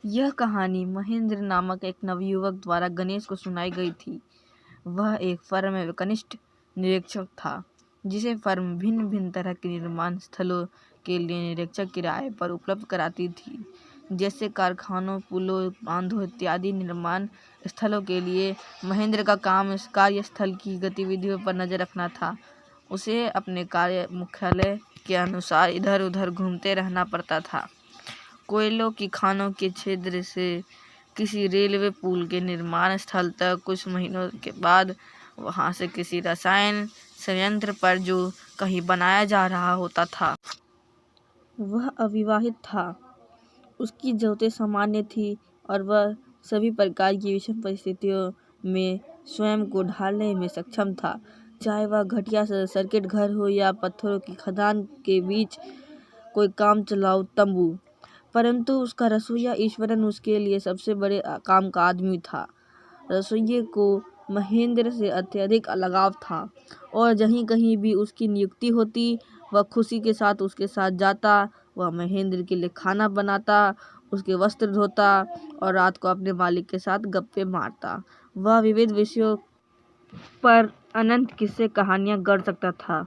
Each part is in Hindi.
यह कहानी महेंद्र नामक एक नवयुवक द्वारा गणेश को सुनाई गई थी। वह एक फर्म में कनिष्ठ निरीक्षक था, जिसे फर्म भिन्न भिन्न तरह के निर्माण स्थलों के लिए निरीक्षक किराए पर उपलब्ध कराती थी। जैसे कारखानों, पुलों, बांधों इत्यादि निर्माण स्थलों के लिए महेंद्र का काम कार्यस्थल की गतिविधियों पर नजर रखना था। उसे अपने कार्य मुख्यालय के अनुसार इधर उधर घूमते रहना पड़ता था। कोयलों की खानों के क्षेत्र से किसी रेलवे पुल के निर्माण स्थल तक, कुछ महीनों के बाद वहां से किसी रसायन संयंत्र पर जो कहीं बनाया जा रहा होता था। वह अविवाहित था, उसकी ज़रूरतें सामान्य थी और वह सभी प्रकार की विषम परिस्थितियों में स्वयं को ढालने में सक्षम था, चाहे वह घटिया सर्किट घर हो या पत्थरों की खदान के बीच कोई काम चलाऊ तंबू। परंतु उसका रसोइया ईश्वरन उसके लिए सबसे बड़े काम का आदमी था। रसोइये को महेंद्र से अत्यधिक लगाव था और जहीं कहीं भी उसकी नियुक्ति होती, वह खुशी के साथ उसके साथ जाता। वह महेंद्र के लिए खाना बनाता, उसके वस्त्र धोता और रात को अपने मालिक के साथ गप्पे मारता। वह विविध विषयों पर अनंत किस्से कहानियां गढ़ सकता था।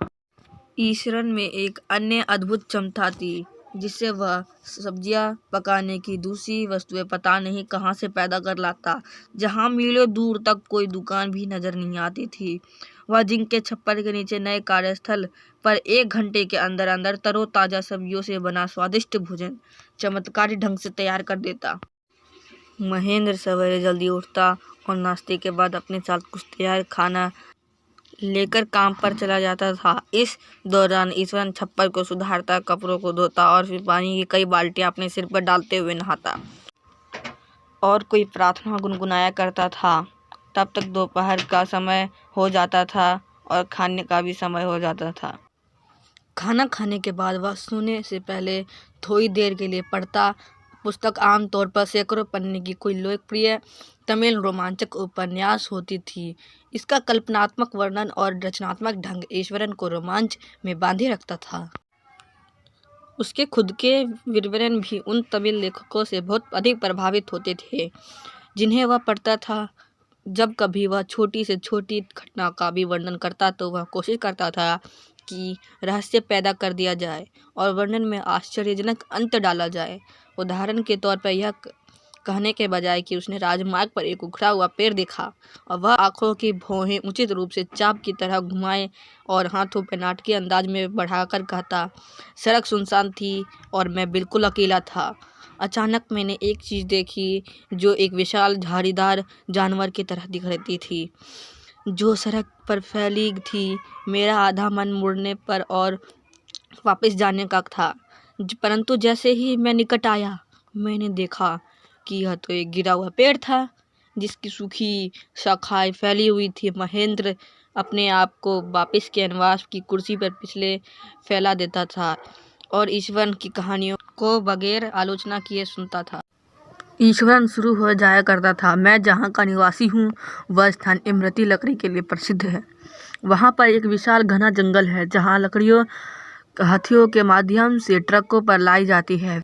ईश्वरन में एक अन्य अद्भुत क्षमता थी, जिससे वह सब्जियां पकाने की दूसरी वस्तुएं पता नहीं कहां से पैदा कर लाता, जहां मीलों दूर तक कोई दुकान भी नजर नहीं आती थी। वह जिंक के छप्पर के नीचे नए कार्यस्थल पर 1 घंटे के अंदर अंदर तरोताजा सब्जियों से बना स्वादिष्ट भोजन चमत्कारी ढंग से तैयार कर देता। महेंद्र सवेरे जल्दी उठता और नाश्ते के बाद अपने साथ कुछ तैयार खाना लेकर काम पर चला जाता था। इस दौरान ईश्वरन छप्पर को सुधारता, कपड़ों को धोता और फिर पानी की कई बाल्टियां अपने सिर पर डालते हुए नहाता और कोई प्रार्थना गुनगुनाया करता था। तब तक दोपहर का समय हो जाता था और खाने का भी समय हो जाता था। खाना खाने के बाद वह सोने से पहले थोड़ी देर के लिए पढ़ता। पुस्तक आमतौर पर सैकड़ों पन्ने की कोई लोकप्रिय तमिल रोमांचक उपन्यास होती थी। इसका कल्पनात्मक वर्णन और रचनात्मक ढंग ईश्वरन को रोमांच में बांधे रखता था। उसके खुद के विवरण भी उन तमिल लेखकों से बहुत अधिक प्रभावित होते थे, जिन्हें वह पढ़ता था। जब कभी वह छोटी से छोटी घटना का भी वर्णन करता तो वह कोशिश करता था कि रहस्य पैदा कर दिया जाए और वर्णन में आश्चर्यजनक अंत डाला जाए। उदाहरण के तौर पर यह कहने के बजाय कि उसने राजमार्ग पर एक उखड़ा हुआ पेड़ देखा और वह आंखों की भौहें उचित रूप से चाप की तरह घुमाए और हाथों पर नाटकीय अंदाज में बढ़ाकर कहता, सड़क सुनसान थी और मैं बिल्कुल अकेला था। अचानक मैंने एक चीज़ देखी जो एक विशाल झाड़ीदार जानवर की तरह दिख रही थी, जो सड़क पर फैली थी। मेरा आधा मन मुड़ने पर और वापस जाने का था, परंतु जैसे ही मैं निकट आया, मैंने देखा कि यह तो एक गिरा हुआ पेड़ था, जिसकी सूखी शाखाएं फैली हुई थी। महेंद्र अपने आप को वापस कैनवास की कुर्सी पर पिछले फैला देता था और ईश्वरन की कहानियों को बगैर आलोचना किए सुनता था। ईश्वरन शुरू हो जाया करता था, मैं जहाँ का निवासी हूँ, वह स्थान इमरती लकड़ी के लिए प्रसिद्ध है। वहाँ पर एक विशाल घना जंगल है, जहाँ लकड़ियों हाथियों के माध्यम से ट्रकों पर लाई जाती है।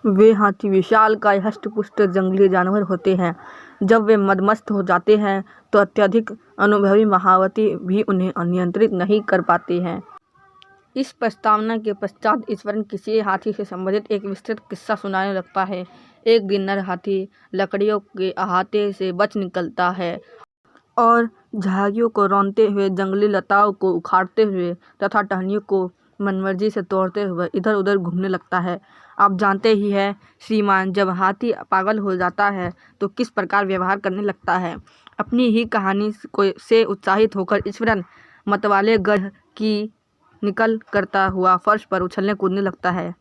वे हाथी विशालकाय हष्ट-पुष्ट जंगली जानवर होते हैं। जब वे मदमस्त हो जाते हैं तो अत्यधिक अनुभवी महावती भी उन्हें नियंत्रित नहीं कर पाते हैं। इस प्रस्तावना के पश्चात ईश्वरन किसी हाथी से संबंधित एक विस्तृत किस्सा सुनाने लगता है। एक दिन नर हाथी लकड़ियों के अहाते से बच निकलता है और झाड़ियों को रौंदते हुए, जंगली लताओं को उखाड़ते हुए तथा टहनियों को मनमर्जी से तोड़ते हुए इधर उधर घूमने लगता है। आप जानते ही हैं श्रीमान, जब हाथी पागल हो जाता है तो किस प्रकार व्यवहार करने लगता है। अपनी ही कहानी से उत्साहित होकर ईश्वरन मतवाले गढ़ की निकल करता हुआ फर्श पर उछलने कूदने लगता है।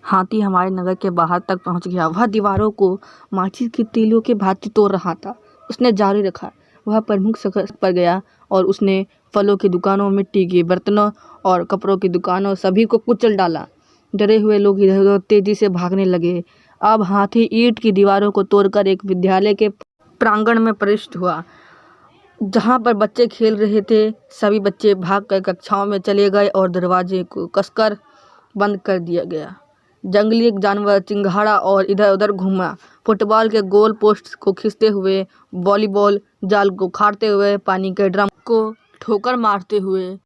हाथी हमारे नगर के बाहर तक पहुंच गया। वह दीवारों को माचिस की तीलियों के भांति तोड़ रहा था। उसने जारी रखा। वह प्रमुख सड़क पर गया और उसने फलों की दुकानों, मिट्टी के बर्तनों और कपड़ों की दुकानों सभी को कुचल डाला। डरे हुए लोग इधर उधर तेजी से भागने लगे। अब हाथी ईंट की दीवारों को तोड़कर एक विद्यालय के प्रांगण में प्रविष्ट हुआ, जहाँ पर बच्चे खेल रहे थे। सभी बच्चे भागकर कक्षाओं में चले गए और दरवाजे को कसकर बंद कर दिया गया। जंगली जानवर चिंगाड़ा और इधर उधर घूमा। फुटबॉल के गोल पोस्ट को खींचते हुए, वॉलीबॉल जाल को उखाड़ते हुए, पानी के ड्रम को ठोकर मारते हुए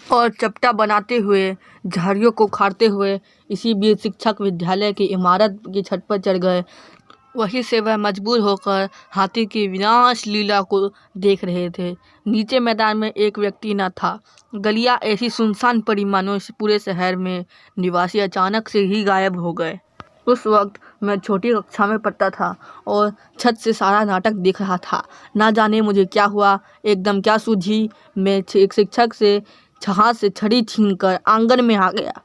और चपटा बनाते हुए, झाड़ियों को उखाड़ते हुए। इसी बीच शिक्षक विद्यालय की इमारत की छत पर चढ़ गए। वहीं से वह मजबूर होकर हाथी की विनाश लीला को देख रहे थे। नीचे मैदान में एक व्यक्ति न था। गलियां ऐसी सुनसान पड़ी मानो पूरे शहर में निवासी अचानक से ही गायब हो गए। उस वक्त मैं छोटी कक्षा में पढ़ता था और छत से सारा नाटक देख रहा था। ना जाने मुझे क्या हुआ, एकदम क्या सूझी, मैं एक शिक्षक से हाथ से छड़ी छीनकर आंगन में आ गया।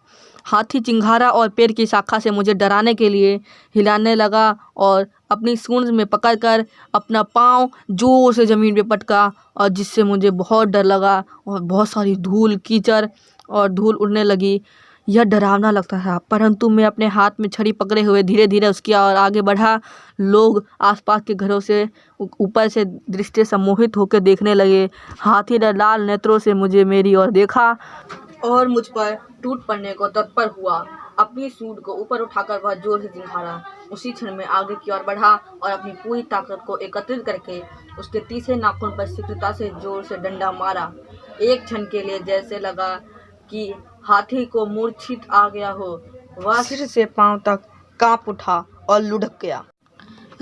हाथी चिंगारा और पेड़ की शाखा से मुझे डराने के लिए हिलाने लगा और अपनी सूंड में पकड़कर अपना पाँव जोर से ज़मीन पे पटका, और जिससे मुझे बहुत डर लगा और बहुत सारी धूल कीचड़ और धूल उड़ने लगी। यह डरावना लगता था, परंतु मैं अपने हाथ में छड़ी पकड़े हुए धीरे धीरे उसकी ओर आगे बढ़ा। लोग आसपास के घरों से ऊपर से दृष्टि सम्मोहित होकर देखने लगे। हाथी ने लाल नेत्रों से मुझे मेरी ओर देखा और मुझ पर टूट पड़ने को तत्पर हुआ। अपनी सूंड को ऊपर उठाकर वह जोर से चिंघाड़ा। उसी क्षण में आगे की ओर बढ़ा और अपनी पूरी ताकत को एकत्रित करके उसके तीसरे नाखून पर शीघ्रता से जोर से डंडा मारा। एक क्षण के लिए जैसे लगा कि हाथी को मूर्छित आ गया हो। वह सिर से पांव तक कांप उठा और लुढ़क गया।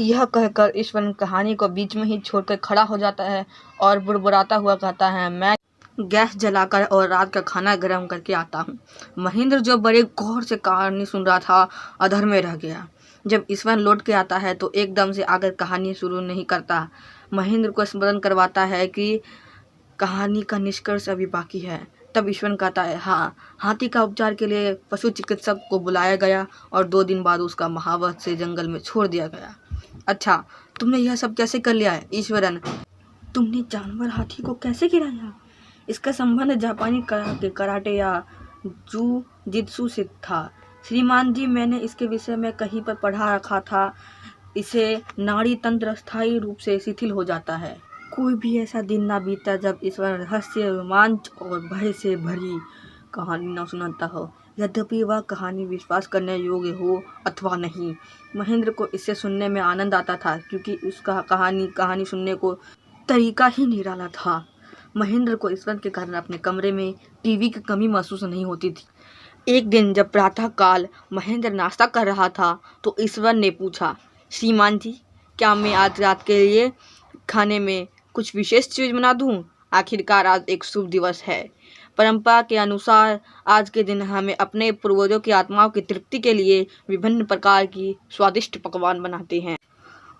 यह कहकर ईश्वर कहानी को बीच में ही छोड़कर खड़ा हो जाता है और बुड़बुड़ाता हुआ कहता है, मैं गैस जलाकर और रात का खाना गर्म करके आता हूँ। महेंद्र, जो बड़े गौर से कहानी सुन रहा था, अधर में रह गया। जब ईश्वर लौट के आता है तो एकदम से आकर कहानी शुरू नहीं करता। महेंद्र को स्मरण करवाता है कि कहानी का निष्कर्ष अभी बाकी है। तब ईश्वर कहता है, हाँ, हाथी का उपचार के लिए पशु चिकित्सक को बुलाया गया और 2 दिन बाद उसका महावत से जंगल में छोड़ दिया गया। अच्छा, तुमने यह सब कैसे कर लिया है ईश्वरन? तुमने जानवर हाथी को कैसे गिराया? इसका संबंध जापानी कराटे या जूजित्सु से था। श्रीमान जी, मैंने इसके विषय में कहीं पर पढ़ा रखा था। इसे नाड़ी तंत्र स्थायी रूप से शिथिल हो जाता है। कोई भी ऐसा दिन ना बीता जब ईश्वर रहस्य, रोमांच और भय से भरी कहानी न सुनाता हो, यद्यपि वह कहानी विश्वास करने योग्य हो अथवा नहीं। महेंद्र को इससे सुनने में आनंद आता था, क्योंकि उसका कहानी सुनने को तरीका ही निराला था। महेंद्र को ईश्वर के कारण अपने कमरे में टीवी की कमी महसूस नहीं होती थी। एक दिन जब प्रातः काल महेंद्र नाश्ता कर रहा था तो ईश्वर ने पूछा, श्रीमान जी, क्या मैं आज रात के लिए खाने में कुछ विशेष चीज बना दूं? आखिरकार आज एक शुभ दिवस है। परंपरा के अनुसार आज के दिन हमें अपने पूर्वजों की आत्माओं की तृप्ति के लिए विभिन्न प्रकार की स्वादिष्ट पकवान बनाते हैं।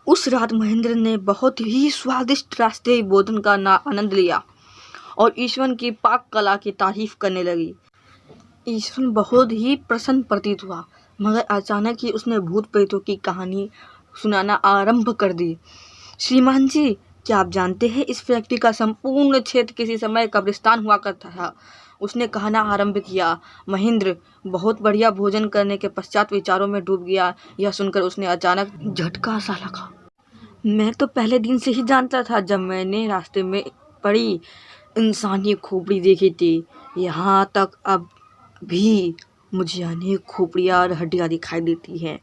उस रात महेंद्र ने बहुत ही स्वादिष्ट राष्ट्रीय भोजन का आनंद लिया और ईश्वर की पाक कला की तारीफ करने लगी। ईश्वर बहुत ही प्रसन्न प्रतीत हुआ, मगर अचानक ही उसने भूत प्रेतों की कहानी सुनाना आरंभ कर दी। श्रीमान जी, क्या आप जानते हैं, इस फैक्ट्री का संपूर्ण क्षेत्र किसी समय कब्रिस्तान हुआ करता था। उसने कहना आरंभ किया। महेंद्र बहुत बढ़िया भोजन करने के पश्चात विचारों में डूब गया। यह सुनकर उसने अचानक झटका सा लगा। मैं तो पहले दिन से ही जानता था, जब मैंने रास्ते में पड़ी इंसानी खोपड़ी देखी थी। यहाँ तक अब भी मुझे अनेक खोपड़ियाँ और हड्डियाँ दिखाई देती हैं।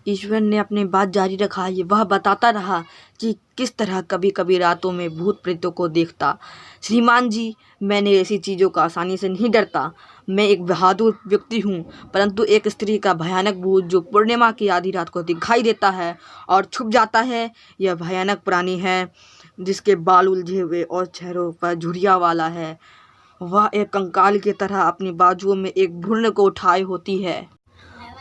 ईश्वर ने अपनी बात जारी रखा। वह बताता रहा कि किस तरह कभी कभी रातों में भूत प्रेतों को देखता। श्रीमान जी, मैंने ऐसी चीज़ों का आसानी से नहीं डरता। मैं एक बहादुर व्यक्ति हूँ, परंतु एक स्त्री का भयानक भूत जो पूर्णिमा की आधी रात को दिखाई देता है और छुप जाता है, यह भयानक प्राणी है जिसके बाल उलझे हुए और चेहरों पर झुर्रियाँ वाला है। वह एक कंकाल की तरह अपनी बाजुओं में एक भ्रूण को उठाए होती है।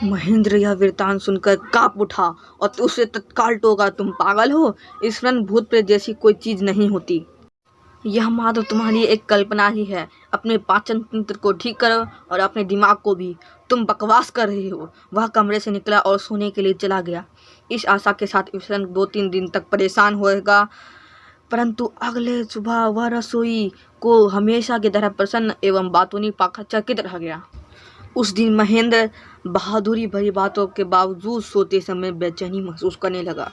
महेंद्र यह वृत्तांत सुनकर कांप उठा और उसे तत्काल टोका, तुम पागल हो? ईश्वर भूत प्रेत जैसी कोई चीज नहीं होती। यह मात्र तुम्हारी एक कल्पना ही है। अपने पाचन तंत्र को ठीक करो और अपने दिमाग को भी। तुम बकवास कर रहे हो। वह कमरे से निकला और सोने के लिए चला गया, इस आशा के साथ ईश्वर 2-3 दिन तक परेशान होएगा। परंतु अगले सुबह वह रसोई को हमेशा की तरह प्रसन्न एवं बातूनी पाकर चकित रह गया। उस दिन महेंद्र बहादुरी भरी बातों के बावजूद सोते समय बेचैनी महसूस करने लगा।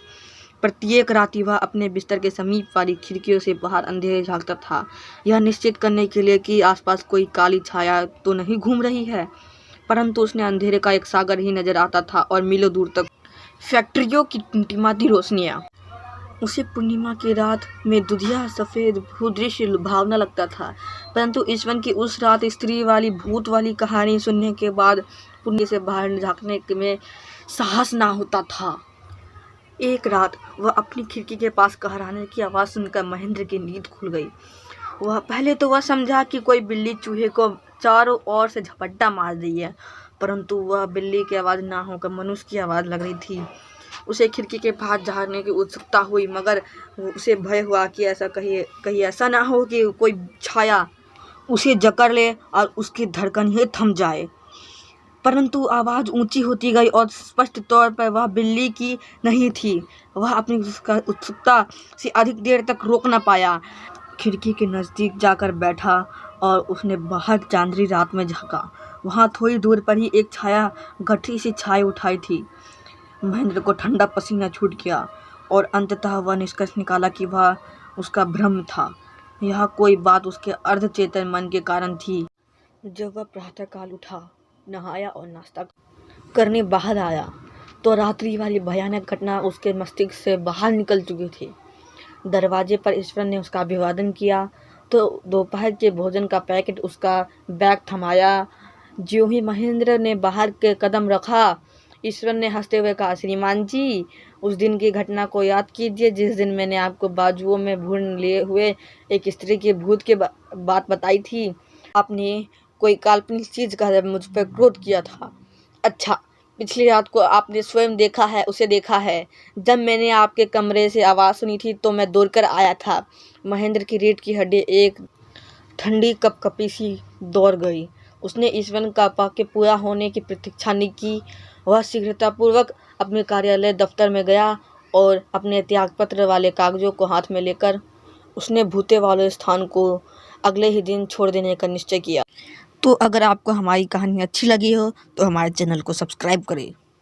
प्रत्येक राति वह अपने बिस्तर के समीप वाली खिड़कियों से बाहर अंधेरे झांकता था, यह निश्चित करने के लिए कि आसपास कोई काली छाया तो नहीं घूम रही है। परंतु उसने अंधेरे का एक सागर ही नजर आता था और मीलों दूर तक फैक्ट्रियों की टिमटिमाती रोशनियाँ। उसे पूर्णिमा की रात में दुधिया सफ़ेद भूदृश्य लुभावना लगता था, परंतु ईश्वर की उस रात स्त्री वाली भूत वाली कहानी सुनने के बाद पुण्य से बाहर झाँकने में साहस ना होता था। एक रात वह अपनी खिड़की के पास कहराने की आवाज़ सुनकर महेंद्र की नींद खुल गई। पहले तो वह समझा कि कोई बिल्ली चूहे को चारों ओर से झपट्टा मार रही है, परंतु वह बिल्ली की आवाज़ ना होकर मनुष्य की आवाज़ लग रही थी। उसे खिड़की के पास झाड़ने की उत्सुकता हुई, मगर उसे भय हुआ कि ऐसा कहीं ऐसा ना हो कि कोई छाया उसे जकड़ ले और उसकी धड़कन ही थम जाए। परंतु आवाज़ ऊंची होती गई और स्पष्ट तौर पर वह बिल्ली की नहीं थी। वह अपनी उत्सुकता से अधिक देर तक रोक न पाया। खिड़की के नज़दीक जाकर बैठा और उसने बाहर चांदनी रात में झाँका। वहाँ थोड़ी दूर पर ही एक छाया गठरी सी छाई उठाई थी। महेंद्र को ठंडा पसीना छूट गया और अंततः वह निष्कर्ष निकाला कि वह उसका भ्रम था। यह कोई बात उसके अर्धचेतन मन के कारण थी। जब वह प्रातःकाल उठा, नहाया और नाश्ता करने बाहर आया तो रात्रि वाली भयानक घटना उसके मस्तिष्क से बाहर निकल चुकी थी। दरवाजे पर ईश्वर ने उसका अभिवादन किया तो दोपहर के भोजन का पैकेट उसका बैग थमाया। ज्यों ही महेंद्र ने बाहर के कदम रखा, ईश्वर ने हंसते हुए कहा, श्रीमान जी, उस दिन की घटना को याद कीजिए जिस दिन मैंने आपको बाजुओं में भून लिए हुए एक स्त्री के भूत के बात बताई थी। आपने कोई काल्पनिक चीज का मुझ पर क्रोध किया था। अच्छा, पिछली रात को आपने स्वयं उसे देखा है। जब मैंने आपके कमरे से आवाज़ सुनी थी तो मैं दौड़कर आया था। महेंद्र की रीढ़ की हड्डी एक ठंडी कपकपी सी दौड़ गई। उसने ईश्वर का वाक्य पूरा होने की प्रतीक्षा नहीं की। वह शीघ्रतापूर्वक अपने कार्यालय दफ्तर में गया और अपने त्यागपत्र वाले कागजों को हाथ में लेकर उसने भूते वाले स्थान को अगले ही दिन छोड़ देने का निश्चय किया। तो अगर आपको हमारी कहानी अच्छी लगी हो तो हमारे चैनल को सब्सक्राइब करें।